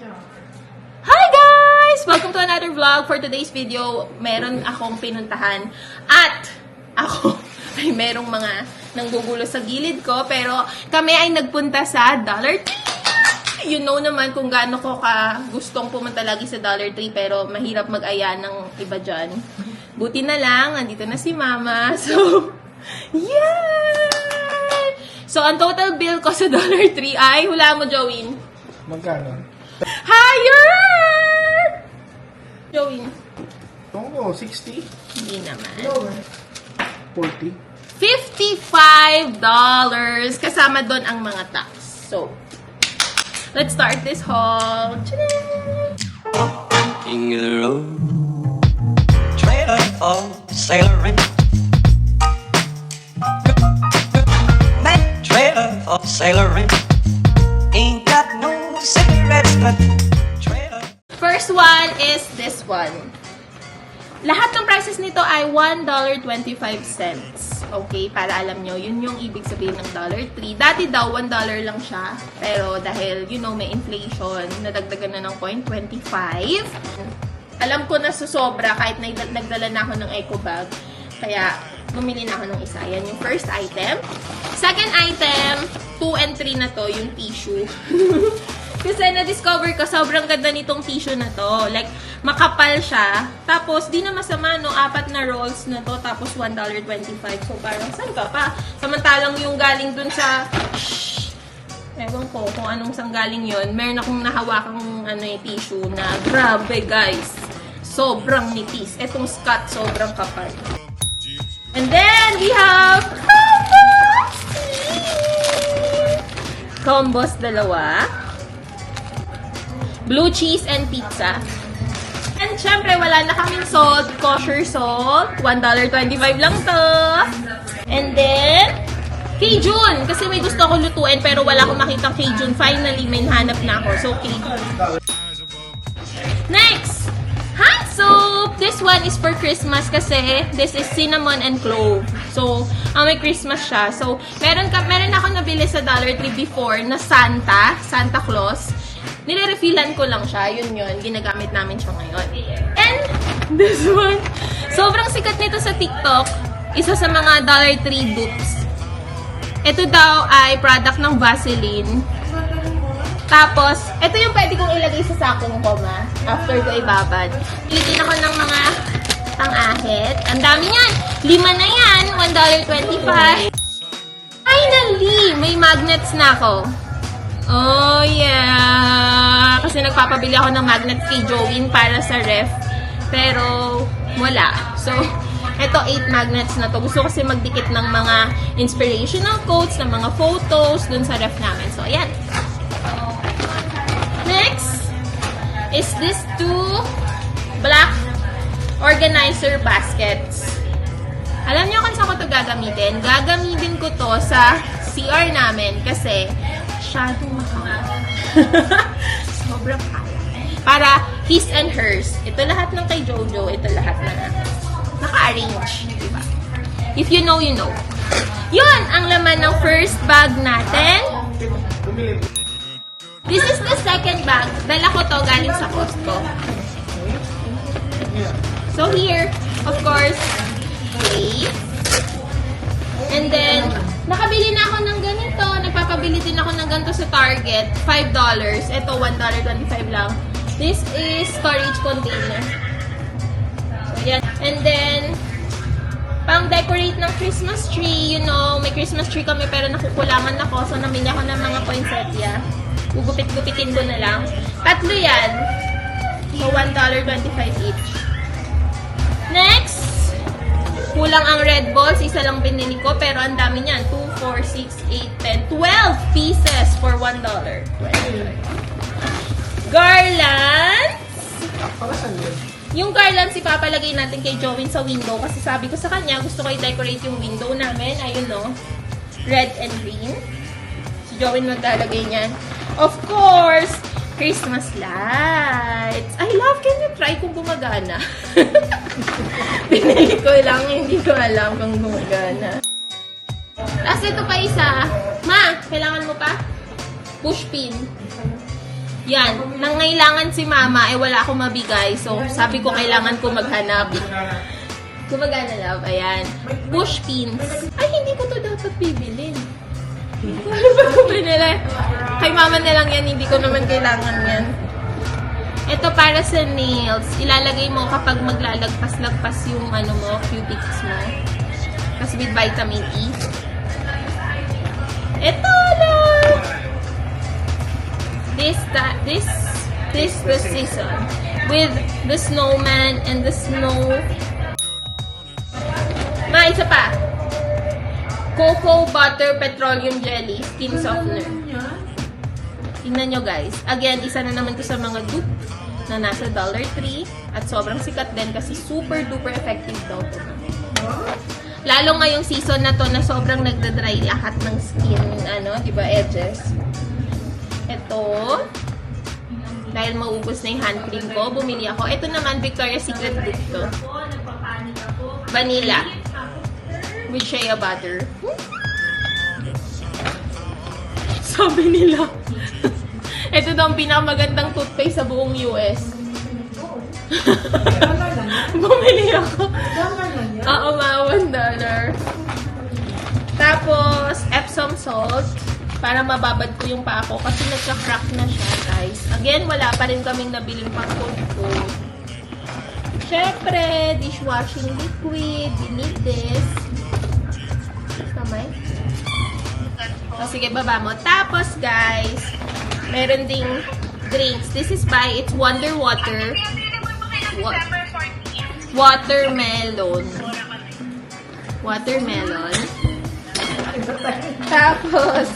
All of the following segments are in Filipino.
Hi guys! Welcome to another vlog. For today's video, meron akong pinuntahan at ako ay merong mga nanggugulo sa gilid ko, pero kami ay nagpunta sa Dollar Tree. You know naman kung gaano ko ka gustong pumunta lagi sa Dollar Tree, pero mahirap mag-aya ng iba dyan. Buti na lang, andito na si Mama. So, yeah! So, ang total bill ko sa Dollar Tree ay, hula mo, Joey. Magkano? Higher! Joey. Oo, 60? Hindi naman. No, 40? $55 kasama doon ang mga tax. So, let's start this haul. King of the road, trailer for sailoring. Man, trailer for sailoring. Ain't got no cigarettes, but trailer. First one is this one. Lahat ng prices nito ay $1.25. Okay, para alam nyo, yun yung ibig sabihin ng Dollar Tree. Dati daw, $1 lang siya. Pero dahil, you know, may inflation, nadagdagan na ng 0.25. Alam ko na susobra kahit nagdala na ako ng eco bag. Kaya, bumili na ako ng isa. Yan yung first item. Second item, 2 and 3 na to, yung tissue. Kasi na-discover ko, sobrang ganda nitong tissue na to. Like, makapal siya. Tapos, di na masama, no? 4 na rolls na to. Tapos, $1.25. So, parang, saan ka pa? Samantalang yung galing dun sa... Ewan ko kung anong sanggaling yun. Meron akong nahawakang tissue na grabe, guys. Sobrang nipis. Etong Scott, sobrang kapal. And then, we have... Combos dalawa. Blue cheese and pizza. And syempre, wala na kaming salt. Kosher salt. $1.25 lang to. And then, Cajun. Kasi may gusto ko lutuin pero wala akong makitang Cajun. Finally, may hanap na ako. So, Cajun. Next! Hand soap! This one is for Christmas kasi this is cinnamon and clove. So, may Christmas siya. So, meron ako nabili sa Dollar Tree before na Santa Claus. Nire-refillan ko lang siya. Yun. Ginagamit namin siya ngayon. And this one, sobrang sikat nito sa TikTok. Isa sa mga Dollar Tree dupes. Ito daw ay product ng Vaseline. Tapos, ito yung pwede kong ilagay sa sakong ko, ma. After ko ibabad. Pilitin ako ng mga pang-ahit. Ang dami yan. 5 na yan. $1.25. Finally, may magnets na ako. Oh, yeah! Kasi nagpapabili ako ng magnet kay Joey para sa ref. Pero, wala. So, ito 8 magnets na to. Gusto kasi magdikit ng mga inspirational quotes, ng mga photos dun sa ref namin. So, ayan. Next is this 2 black organizer baskets. Alam niyo kung saan ko ito gagamitin? Gagamitin ko to sa CR namin kasi masyadong mahal. Sobrang kaya. Para his and hers. Ito lahat ng kay Jojo. Ito lahat na naka-arrange. Diba? If you know, you know. Yun ang laman ng first bag natin. This is the second bag. Dala ko to galing sa Costco. So here, of course, tape. And then, nakabili na ako ng ganito. Nagpapabili din ako ng ganito sa Target. $5. Ito, $1.25 lang. This is storage container. So, yan. And then, pang-decorate ng Christmas tree. You know, may Christmas tree kami pero nakukulangan ako. So, namili ako ng mga poinsettia. Gugupit-gupitin ko na lang. 3 yan. So, $1.25 each. Next! Kulang ang Red Balls. Isa lang binili ko. Pero ang dami niyan. 2, 4, 6, 8, 10, 12 pieces for $1.25. Garlands. Yung garlands ipapalagay natin kay Joey sa window. Kasi sabi ko sa kanya, gusto ko i-decorate yung window namin. Ayun no. Red and green. Si Joey maglalagay niyan. Of course, Christmas lights. I love, can you try kung gumagana? Pinili ko lang, hindi ko alam kung gumagana. Tapos ito pa isa. Ma, kailangan mo pa? Push pin. Yan, nangailangan si mama, wala akong mabigay. So, sabi ko, kailangan ko maghanap. Gumagana, love. Ayan. Push pins. Ay, hindi ko to dapat bibilin. Ano ba ko binili? Kay mama na lang yan, hindi ko naman kailangan yan. Ito para sa nails. Ilalagay mo kapag maglalagpas-lagpas yung cuticles mo. Kasi with vitamin E. Ito lang! This the season. With the snowman and the snow. Isa pa. Cocoa Butter Petroleum Jelly Skin Softener. Tingnan nyo guys. Again, isa na naman ko sa mga dupe na nasa $3 at sobrang sikat din kasi super duper effective daw. Lalo ngayong season na to na sobrang nagda-dry lahat ng skin, diba, edges. Ito. Dahil maubos na yung hand cream ko, bumili ako. Ito naman, Victoria's Secret dupe to. Vanilla. With shea butter. Sabi nila. Ito daw ang pinakamagandang toothpaste sa buong US. Bumili ako. Oo, mga $1. Tapos, Epsom salt. Para mababad ko yung paa ko. Kasi nagka-crack na siya, guys. Again, wala pa rin kaming nabiling pang-coat. Syempre, dishwashing liquid. We need this. Kamay. So, sige, baba mo. Tapos, guys, meron ding drinks. This is it's Wonder Water. Watermelon. Tapos,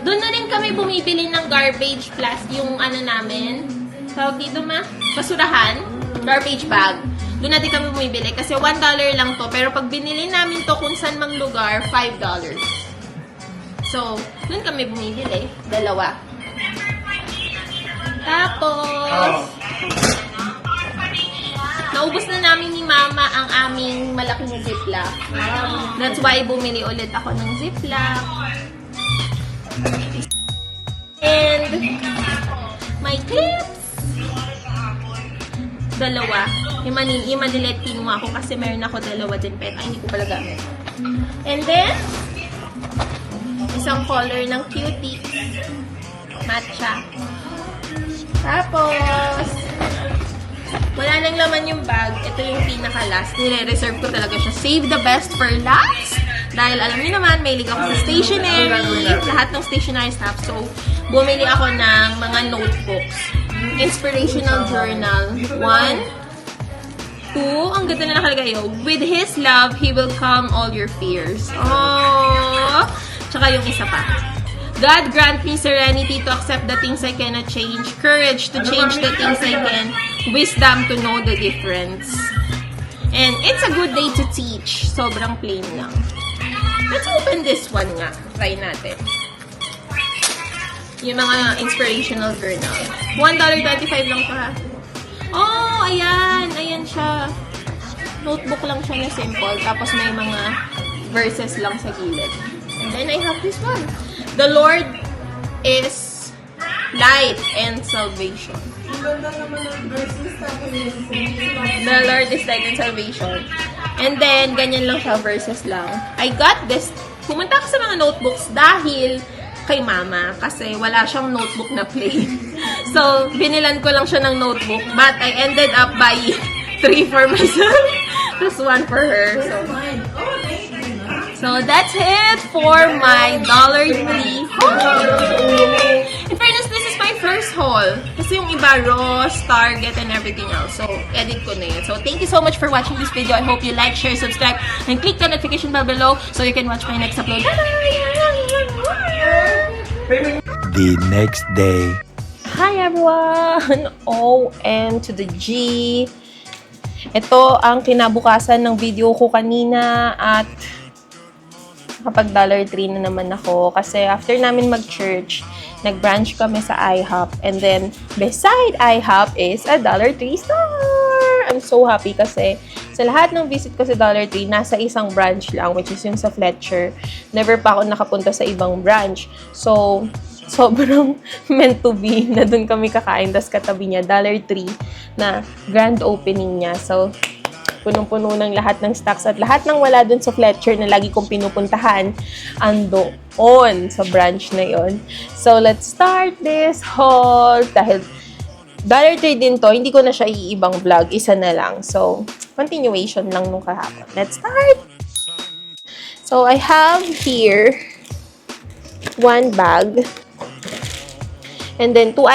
doon na rin kami bumibili ng garbage yung namin. Tawag dito basurahan. Garbage bag. Doon natin kami bumibili kasi $1 lang to. Pero pag binili namin to kung saan mang lugar, $5. So, doon kami bumibili. 2. Tapos, naubos na namin ni Mama ang aming malaking Ziploc. That's why bumili ulit ako ng Ziploc. And, my clips. 2. Yung malilit kinuha ko kasi meron ako 2 din pero hindi ko pala gamit. And then, isang color ng cutie. Matcha. Tapos, wala nang laman yung bag. Ito yung pinaka-last. Nire-reserve ko talaga siya. Save the best for last. Dahil alam niyo naman, mahilig ako sa stationery. Lahat ng stationery stuff. So, bumili ako ng mga notebooks. Inspirational journal. 1, 2, ang ganda na nakalagay yun. With His love, He will calm all your fears. Oh! Tsaka yung isa pa. God grant me serenity to accept the things I cannot change, courage to change the things I can, wisdom to know the difference. And it's a good day to teach. Sobrang plain lang. Let's open this one nga. Try natin. Yung mga inspirational journal. $1.25 lang pa. Oh, ayan. Ayan siya. Notebook lang siya na simple. Tapos may mga verses lang sa gilid. And then I have this one. The Lord is light and salvation. The Lord is light and salvation. And then, ganyan lang siya, verses lang. I got this. Pumunta ako sa mga notebooks dahil kay Mama. Kasi wala siyang notebook na plain. So, binilan ko lang siya ng notebook. But I ended up buying 3 for myself. Plus 1 for her. So that's it for my $3 haul. In fairness, this is my first haul. Kasi yung iba, Ross, Target, and everything else. So, edit ko na yun. So, thank you so much for watching this video. I hope you like, share, subscribe, and click the notification bell below so you can watch my next upload. The next day. Hi everyone! O-M to the G. Ito ang kinabukasan ng video ko kanina at kapag $3 na naman ako. Kasi after namin mag-church, nag-branch kami sa IHOP. And then, beside IHOP is a $3 store! I'm so happy kasi sa lahat ng visit ko sa $3, nasa isang branch lang, which is yung sa Fletcher. Never pa ako nakapunta sa ibang branch. So, sobrang meant to be na dun kami kakain. Tapos katabi niya, $3 na grand opening niya. So, punong-puno ng lahat ng stocks at lahat ng wala dun sa Fletcher na lagi kong pinupuntahan andoon sa branch na yon. So, let's start this haul. Dahil $3 din to, hindi ko na siya iibang vlog. Isa na lang. So, continuation lang nung kahapon. Let's start! So, I have here one bag. And then, 4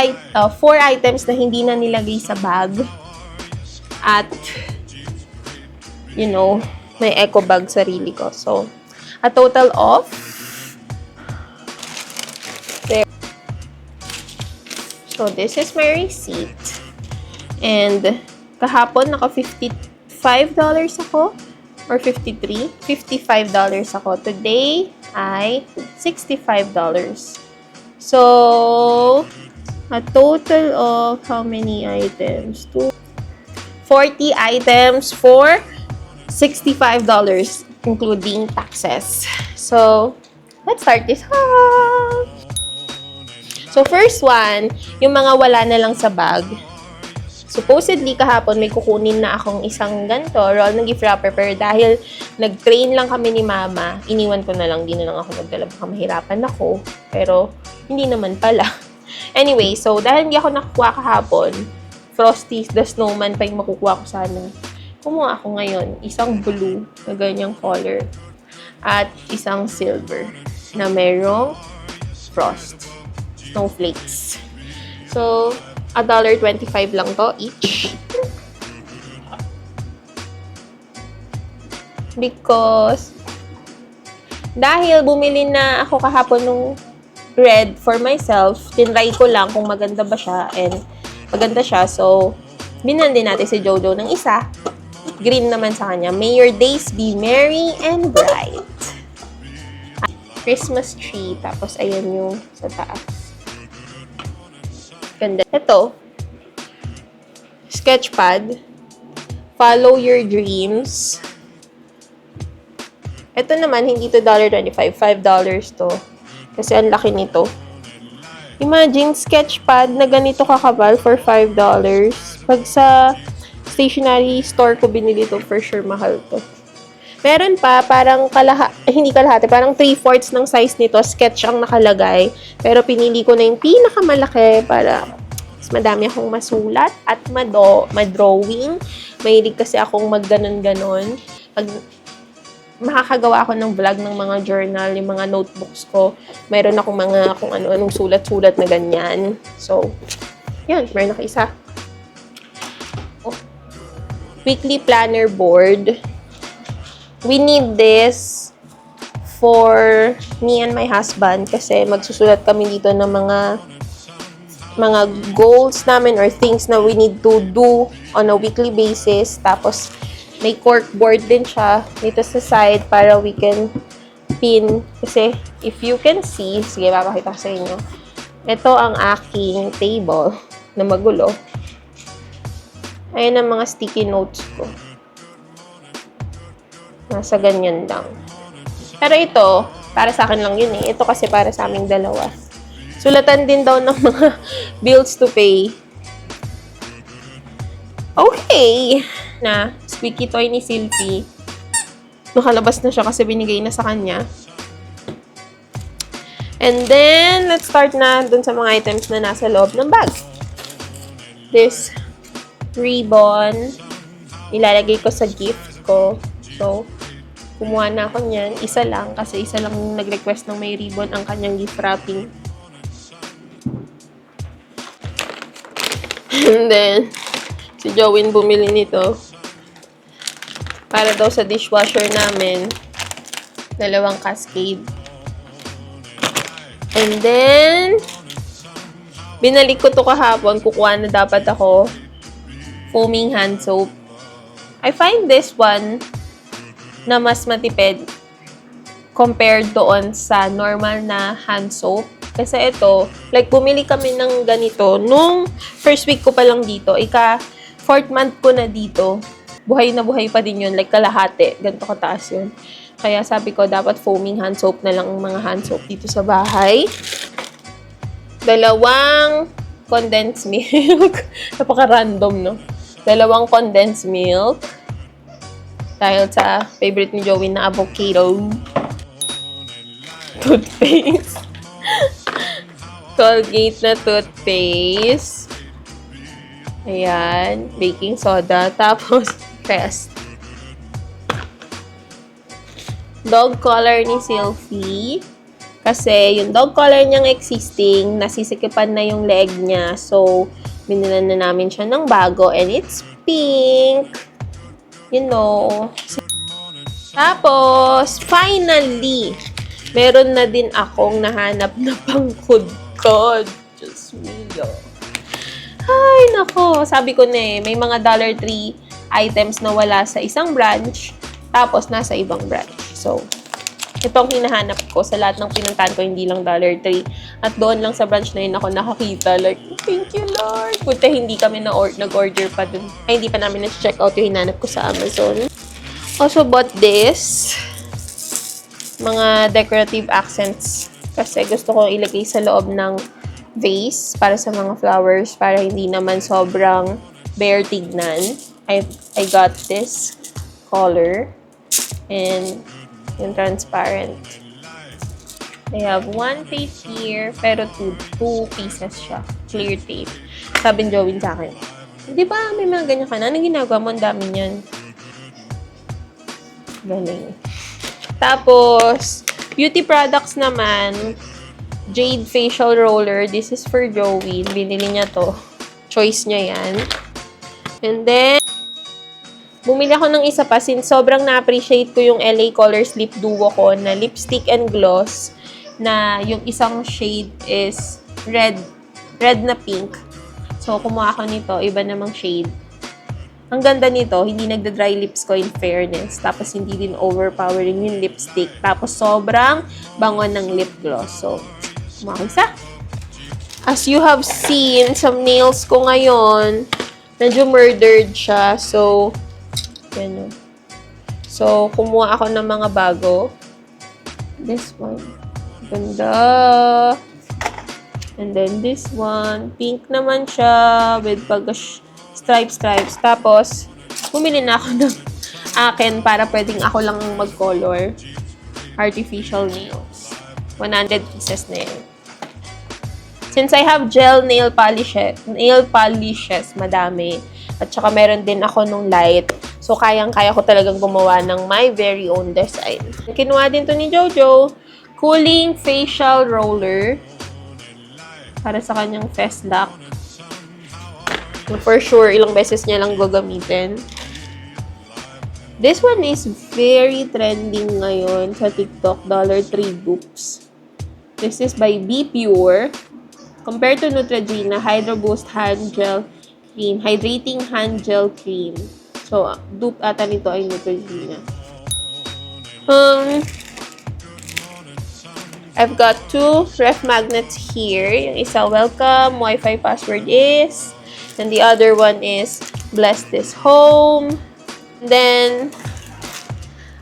items na hindi na nilagay sa bag. At, you know, may eco bag sarili ko. So, a total of there. So, this is my receipt. And, kahapon, naka $55 ako. Or 53? $55 ako. Today, ay $65. So, a total of how many items? 40 items for $65, including taxes. So, let's start this haul. So, first one, yung mga wala na lang sa bag. Supposedly, kahapon may kukunin na akong isang ganito, roll ng gift wrapper, pero dahil nag-train lang kami ni Mama, iniwan ko na lang, di na lang ako nagdala, baka mahirapan ako. Pero, hindi naman pala. Anyway, so, dahil hindi ako nakakuha kahapon, Frosty the Snowman pa yung makukuha ko sana. Kumuha ako ngayon, isang blue na ganyang color, at isang silver na merong frost, snowflakes. So, $1.25 lang to each. Because, dahil bumili na ako kahapon nung red for myself, tinry ko lang kung maganda ba siya, and maganda siya. So, binan din natin si Jojo ng isa. Green naman sa kanya. May your days be merry and bright. Christmas tree. Tapos, ayan yung sa taas. Ganda. Ito, sketchpad. Follow your dreams. Ito naman, hindi to $1.25. $5 to. Kasi ang laki nito. Imagine, sketchpad na ganito kakabal for $5. Pag sa stationery store ko binili to, for sure mahal to. Meron pa, parang hindi kalahati, parang 3/4 ng size nito, sketch ang nakalagay. Pero pinili ko na yung pinakamalaki para mas madami akong masulat at madrawing. Mahilig kasi akong magganon-ganon. Pag makakagawa ako ng vlog ng mga journal, yung mga notebooks ko, mayroon akong mga kung ano-anong sulat-sulat na ganyan. So, yan, meron ako isa. Oh. Weekly planner board. We need this for me and my husband kasi magsusulat kami dito ng mga goals namin or things na we need to do on a weekly basis. Tapos, may cork board din siya dito sa side para we can pin. Kasi, if you can see, sige, papakita ko sa inyo. Ito ang aking table na magulo. Ayan ang mga sticky notes ko. Nasa ganyan lang. Pero ito, para sa akin lang yun eh. Ito kasi para sa aming dalawa. Sulatan din daw ng mga bills to pay. Okay. Na, squeaky toy ni Silpy. Nakalabas na siya kasi binigay na sa kanya. And then, let's start na dun sa mga items na nasa loob ng bag. This ribbon, ilalagay ko sa gift ko. So, kumuha na ako niyan. Isa lang, kasi isa lang nag-request ng may ribbon ang kanyang gift wrapping. And then, si Jowin bumili nito. Para daw sa dishwasher namin. 2 cascade. And then, binalik ko to kahapon. Kukuha na dapat ako foaming hand soap. I find this one na mas matipid compared doon sa normal na hand soap. Kasi ito, like bumili kami ng ganito nung first week ko pa lang dito. 4th month ko na dito. Buhay na buhay pa din yun. Like kalahati. Ganito kataas yun. Kaya sabi ko, dapat foaming hand soap na lang ang mga hand soap dito sa bahay. Dalawang condensed milk. Napaka-random, no? Dalawang condensed milk. Dahil sa favorite ni Joey na avocado. Toothpaste. Colgate na toothpaste. Ayan. Baking soda. Tapos, Crest. Dog collar ni Sylvie. Kasi yung dog collar niyang existing, nasisikipan na yung leg niya. So, binilan na namin siya ng bago. And it's pink. You know. Tapos, finally, meron na din akong nahanap na pangkudkod. Diyos mio. Ay, nako. Sabi ko na may mga Dollar Tree items na wala sa isang branch, tapos nasa ibang branch. So, itong hinahanap ko sa lahat ng pinuntahan ko, hindi lang Dollar Tree. At doon lang sa branch na yun ako nakakita. Like, thank you, Lord. Buti hindi kami nag-order pa dun. Ay, hindi pa namin na-check out yung hinanap ko sa Amazon. Also bought this. Mga decorative accents. Kasi gusto ko ilagay sa loob ng vase para sa mga flowers. Para hindi naman sobrang bare tignan. I got this color. And yung transparent. I have one tape here, pero two pieces siya. Clear tape. Sabi ni Joey sa akin, di ba may mga ganyan ka na? Anong ginagawa mo? Ang dami niyan. Galing. Tapos, beauty products naman, Jade Facial Roller. This is for Joey. Binili niya to. Choice niya yan. And then, bumili ako ng isa pa since sobrang na-appreciate ko yung LA Colors Lip Duo ko na lipstick and gloss na yung isang shade is red na pink. So, kumuha ako nito. Iba namang shade. Ang ganda nito, hindi nagda-dry lips ko in fairness. Tapos, hindi din overpowering yung lipstick. Tapos, sobrang bango ng lip gloss. So, kumuha ko isa. As you have seen, some nails ko ngayon, medyo murdered siya. So, yan o. So, kumuha ako ng mga bago. This one. Ganda. And then this one. Pink naman siya with stripes. Tapos, bumili na ako ng akin para pwedeng ako lang mag-color. Artificial nails. 100 pieces na yun. Since I have gel nail polishes, madami. At saka meron din ako nung light. So, kayang-kaya ko talagang gumawa ng my very own design. Kinuha din to ni Jojo. Cooling Facial Roller. Para sa kanyang face lock. For sure, ilang beses niya lang gagamitin. This one is very trending ngayon sa TikTok. Dollar Tree dupes. This is by Be Pure. Compared to Neutrogena, Hydro Boost Hand Gel Cream. Hydrating Hand Gel Cream. So, dupe ata nito ay Neutrogena. I've got two ref magnets here. Yung isa, welcome, Wi-Fi password is. And the other one is, bless this home. And then,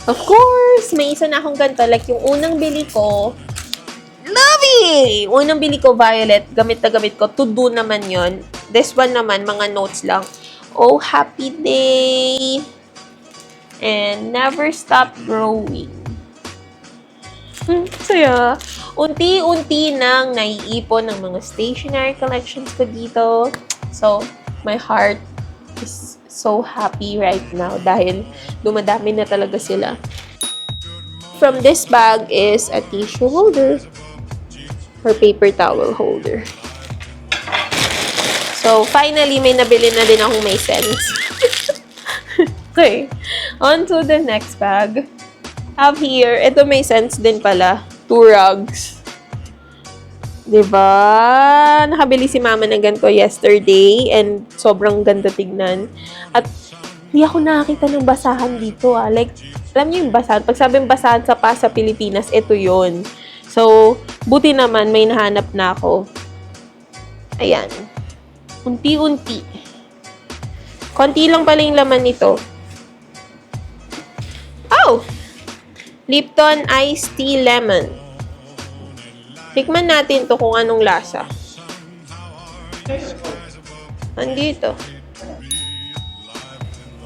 of course, may isa na akong ganito. Like, yung unang bili ko, love it! Unang bili ko, violet. Gamit na gamit ko. To do naman yon. This one naman, mga notes lang. Oh, happy day! And never stop growing. Saya. Unti-unti nang naiipon ng mga stationery collections ko dito. So, my heart is so happy right now dahil dumadami na talaga sila. From this bag is a tissue holder or paper towel holder. So, finally, may nabili na din akong may sense. Okay. On to the next bag. Have here, ito may sense din pala. 2 rugs. Diba? Nakabili si mama ng ganito yesterday and sobrang ganda tignan. At hindi ako nakakita ng basahan dito Like, alam niyo yung basahan? Pag sabing basahan sa Pilipinas, ito yon. So, buti naman may nahanap na ako. Ayan. Unti-unti. Konti lang pala yung laman nito. Oh! Lipton Iced Tea Lemon. Tikman natin to kung anong lasa. Andito.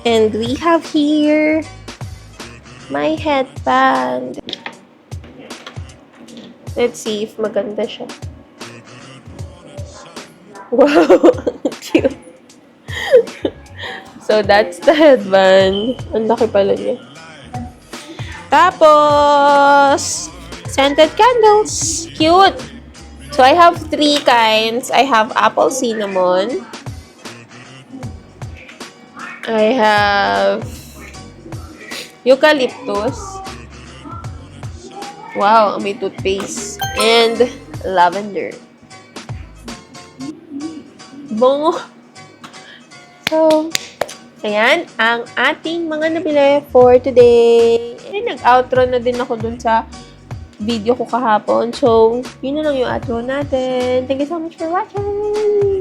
And we have here my headband. Let's see if maganda siya. Wow! Cute. So, that's the headband. Ang laki pala niya. Tapos, scented candles. Cute! So, I have 3 kinds. I have apple cinnamon. I have eucalyptus. Wow, may toothpaste. And lavender. Bongo. So, ayan ang ating mga nabili for today. And nag-outro na din ako dun sa video ko kahapon. So, yun na lang yung outro natin. Thank you so much for watching!